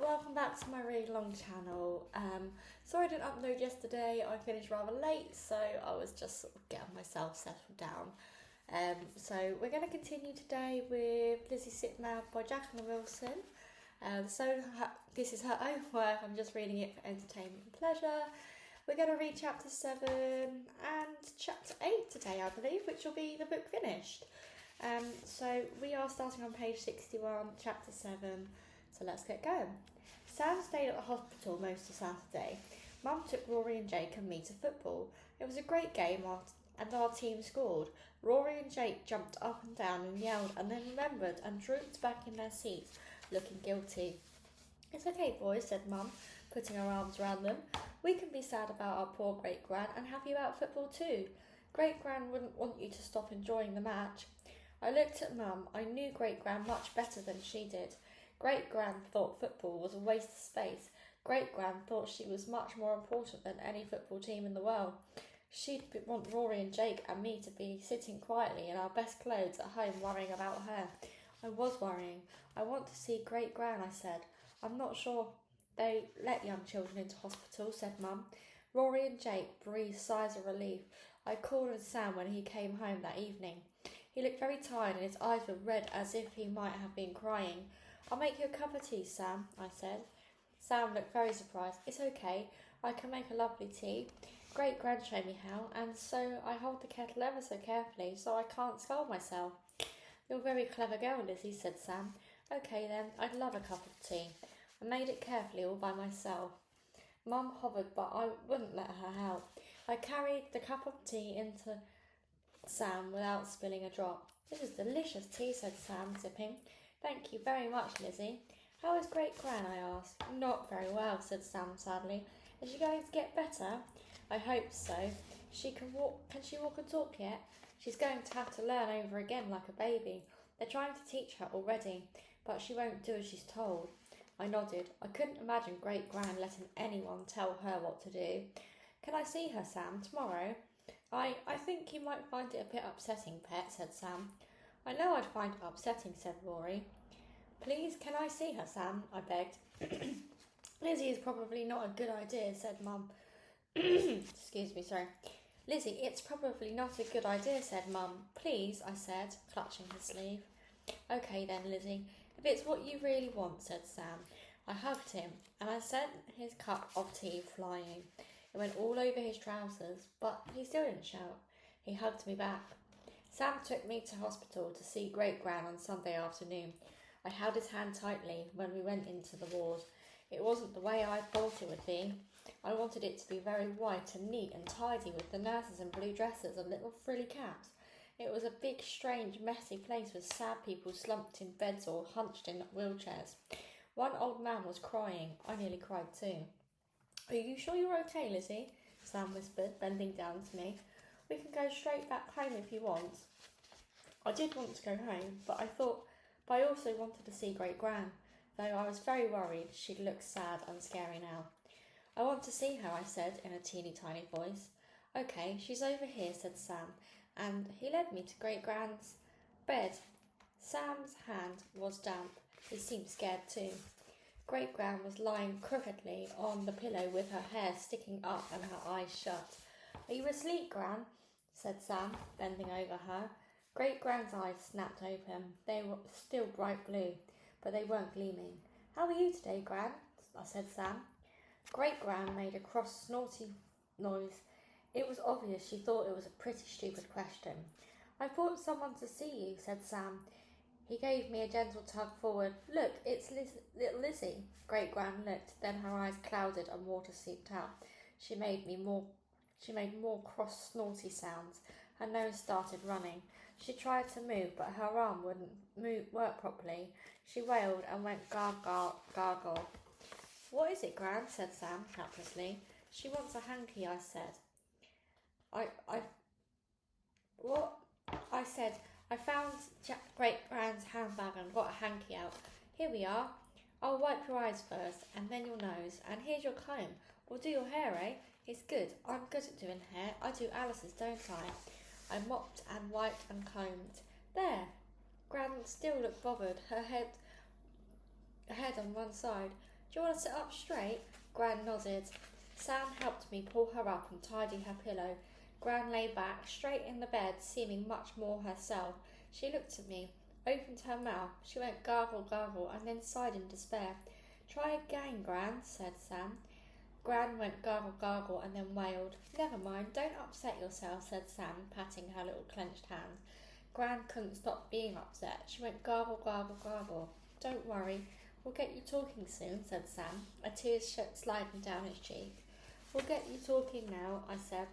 welcome back to my really long channel. Sorry I didn't upload yesterday, I finished rather late, so I was just sort of getting myself settled down. So we're going to continue today with Lizzie Zipmouth by Jacqueline Wilson. This is her own work, I'm just reading it for entertainment and pleasure. We're going to read chapter 7 and chapter 8 today, I believe, which will be the book finished. So we are starting on page 61, chapter 7. So let's get going. Sam stayed at the hospital most of Saturday. Mum took Rory and Jake and me to football. It was a great game and our team scored. Rory and Jake jumped up and down and yelled and then remembered and drooped back in their seats, looking guilty. It's okay, boys, said Mum, putting her arms around them. We can be sad about our poor great-gran and happy about football too. Great-gran wouldn't want you to stop enjoying the match. I looked at Mum. I knew great-gran much better than she did. Great-gran thought football was a waste of space. Great-gran thought she was much more important than any football team in the world. She'd want Rory and Jake and me to be sitting quietly in our best clothes at home worrying about her. I was worrying. I want to see Great-gran, I said. I'm not sure they let young children into hospital, said Mum. Rory and Jake breathed sighs of relief. I called on Sam when he came home that evening. He looked very tired and his eyes were red as if he might have been crying. I'll make you a cup of tea, Sam, I said. Sam looked very surprised. It's okay, I can make a lovely tea. Great-gran showed me how, and so I hold the kettle ever so carefully so I can't scald myself. You're a very clever girl, Lizzie, said Sam. Okay then, I'd love a cup of tea. I made it carefully all by myself. Mum hovered, but I wouldn't let her help. I carried the cup of tea into Sam without spilling a drop. This is delicious tea, said Sam, sipping. Thank you very much, Lizzie. How is Great-gran, I asked. Not very well, said Sam sadly. Is she going to get better? I hope so. Can she walk and talk yet? She's going to have to learn over again like a baby. They're trying to teach her already, but she won't do as she's told. I nodded. I couldn't imagine Great-gran letting anyone tell her what to do. Can I see her, Sam, tomorrow? I think you might find it a bit upsetting, Pet, said Sam. I know I'd find it upsetting, said Rory. Please, can I see her, Sam? I begged. Lizzie is probably not a good idea, said Mum. Excuse me, sorry. Lizzie, it's probably not a good idea, said Mum. Please, I said, clutching his sleeve. Okay then, Lizzie, if it's what you really want, said Sam. I hugged him, and I sent his cup of tea flying. It went all over his trousers, but he still didn't shout. He hugged me back. Sam took me to hospital to see Great-gran on Sunday afternoon. I held his hand tightly when we went into the ward. It wasn't the way I thought it would be. I wanted it to be very white and neat and tidy with the nurses in blue dresses and little frilly caps. It was a big, strange, messy place with sad people slumped in beds or hunched in wheelchairs. One old man was crying. I nearly cried too. Are you sure you're okay, Lizzie? Sam whispered, bending down to me. We can go straight back home if you want. I did want to go home, but I also wanted to see Great-gran, though I was very worried she'd look sad and scary now. I want to see her, I said in a teeny tiny voice. Okay, she's over here, said Sam, and he led me to Great-gran's bed. Sam's hand was damp. He seemed scared too. Great-gran was lying crookedly on the pillow with her hair sticking up and her eyes shut. Are you asleep, Gran? Said Sam, bending over her. Great-gran's eyes snapped open. They were still bright blue, but they weren't gleaming. How are you today, Gran? Said Sam. Great-gran made a cross, snorty noise. It was obvious she thought it was a pretty stupid question. I brought someone to see you, said Sam. He gave me a gentle tug forward. Look, it's little Lizzie. Great-gran looked, then her eyes clouded and water seeped out. She made more cross, snorty sounds. Her nose started running. She tried to move, but her arm wouldn't work properly. She wailed and went gargle, gargle. What is it, Gran? Said Sam, helplessly. She wants a hanky, I said. What? I said, I found Great-gran's handbag and got a hanky out. Here we are. I'll wipe your eyes first, and then your nose, and here's your comb. We'll do your hair, eh? It's good. I'm good at doing hair. I do Alice's, don't I? I mopped and wiped and combed. There. Gran still looked bothered, her head on one side. Do you want to sit up straight? Gran nodded. Sam helped me pull her up and tidy her pillow. Gran lay back, straight in the bed, seeming much more herself. She looked at me, opened her mouth. She went gargle, gargle, and then sighed in despair. Try again, Gran, said Sam. Gran went gargle, gargle, and then wailed. Never mind, don't upset yourself, said Sam, patting her little clenched hand. Gran couldn't stop being upset. She went gargle, gargle, gargle. Don't worry, we'll get you talking soon, said Sam, a tear sliding down his cheek. We'll get you talking now, I said,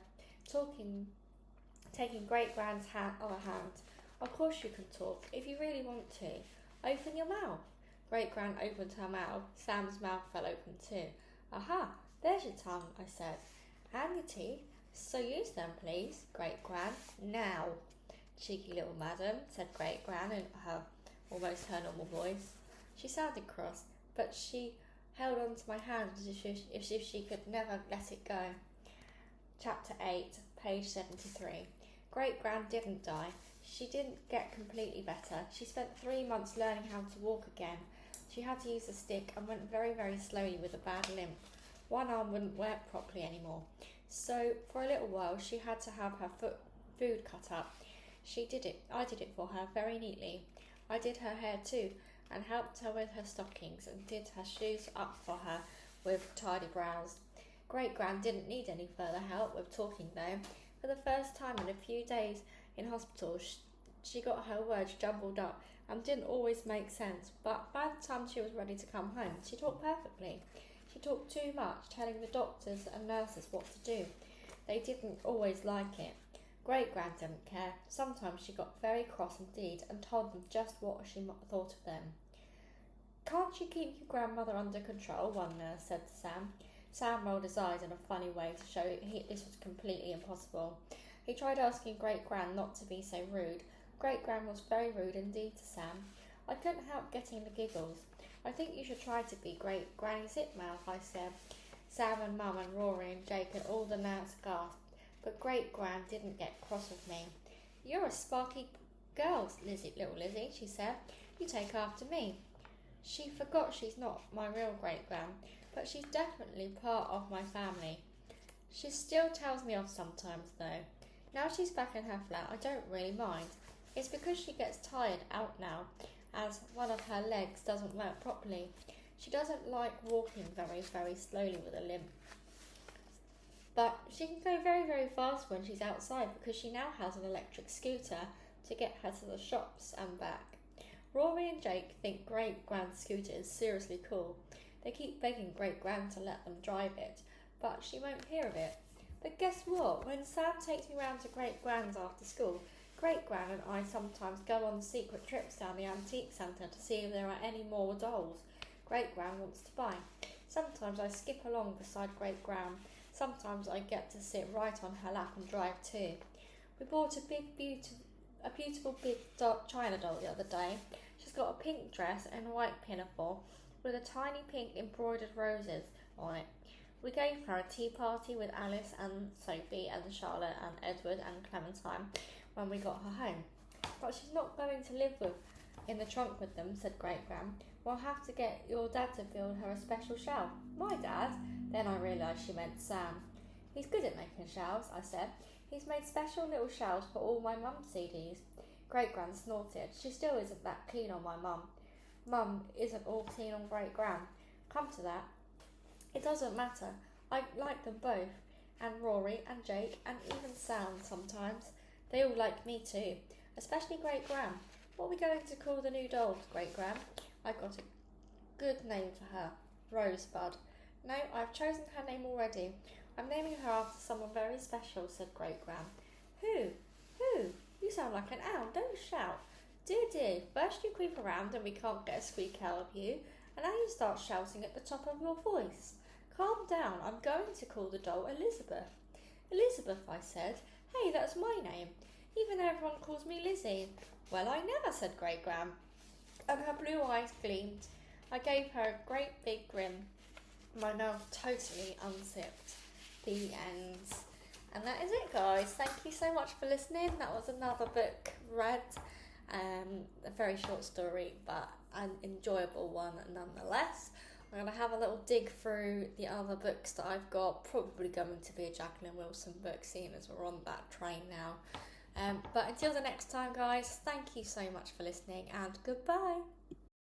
taking Great Gran's other hand. Of course you can talk, if you really want to. Open your mouth. Great Gran opened her mouth. Sam's mouth fell open too. Aha, there's your tongue, I said. And your teeth. So use them, please, Great Gran. Now. Cheeky little madam, said Great Gran in almost her normal voice. She sounded cross, but she held on to my hand as if she could never let it go. Chapter 8, page 73. Great Gran didn't die. She didn't get completely better. She spent 3 months learning how to walk again. She had to use a stick and went very, very slowly with a bad limp. One arm wouldn't work properly anymore. So, for a little while, she had to have her food cut up. I did it for her very neatly. I did her hair too, and helped her with her stockings, and did her shoes up for her with tidy brows. Great Gran didn't need any further help with talking though. For the first time in a few days in hospital, she got her words jumbled up and didn't always make sense, but by the time she was ready to come home, she talked perfectly. She talked too much, telling the doctors and nurses what to do. They didn't always like it. Great Gran didn't care. Sometimes she got very cross indeed and told them just what she thought of them. Can't you keep your grandmother under control? One nurse said to Sam. Sam rolled his eyes in a funny way to show this was completely impossible. He tried asking Great Gran not to be so rude. Great Gran was very rude indeed to Sam. I couldn't help getting the giggles. I think you should try to be Great Granny Zipmouth, I said. Sam and Mum and Rory and Jake and all the nurses gasped. But Great Gran didn't get cross with me. You're a sparky girl, little Lizzie, she said. You take after me. She forgot she's not my real Great Gran, but she's definitely part of my family. She still tells me off sometimes, though. Now she's back in her flat, I don't really mind. It's because she gets tired out now, as one of her legs doesn't work properly. She doesn't like walking very, very slowly with a limp. But she can go very, very fast when she's outside because she now has an electric scooter to get her to the shops and back. Rory and Jake think Great Gran's scooter is seriously cool. They keep begging Great Gran to let them drive it, but she won't hear of it. But guess what? When Sam takes me round to Great Gran's after school, Great Gran and I sometimes go on secret trips down the antique centre to see if there are any more dolls Great Gran wants to buy. Sometimes I skip along beside Great Gran. Sometimes I get to sit right on her lap and drive too. We bought a beautiful big China doll the other day. She's got a pink dress and a white pinafore with a tiny pink embroidered roses on it. We gave her a tea party with Alice and Sophie and Charlotte and Edward and Clementine when we got her home. But she's not going to live in the trunk with them, said Great Gran. We'll have to get your dad to build her a special shelf. My dad? Then I realised she meant Sam. He's good at making shelves, I said. He's made special little shelves for all my mum's CDs. Great Gran snorted. She still isn't that keen on my mum. Mum isn't all keen on Great Gran. Come to that. It doesn't matter. I like them both. And Rory and Jake and even Sam sometimes. They all like me too. Especially Great Gran. What are we going to call the new doll, Great Gran? I got a good name for her. Rosebud. No, I've chosen her name already. I'm naming her after someone very special, said Great Gran. Who? Who? You sound like an owl. Don't shout. Dear, first you creep around and we can't get a squeak out of you, and now you start shouting at the top of your voice. Calm down. I'm going to call the doll Elizabeth. Elizabeth, I said. Hey, that's my name, even though everyone calls me Lizzie. Well, I never, said Great Gran, and her blue eyes gleamed. I gave her a great big grin. My mouth totally unzipped. The end. And that is it, guys. Thank you so much for listening. That was another book read. A very short story, but an enjoyable one nonetheless. I'm going to have a little dig through the other books that I've got. Probably going to be a Jacqueline Wilson book, seeing as we're on that train now. But until the next time, guys, thank you so much for listening, and goodbye.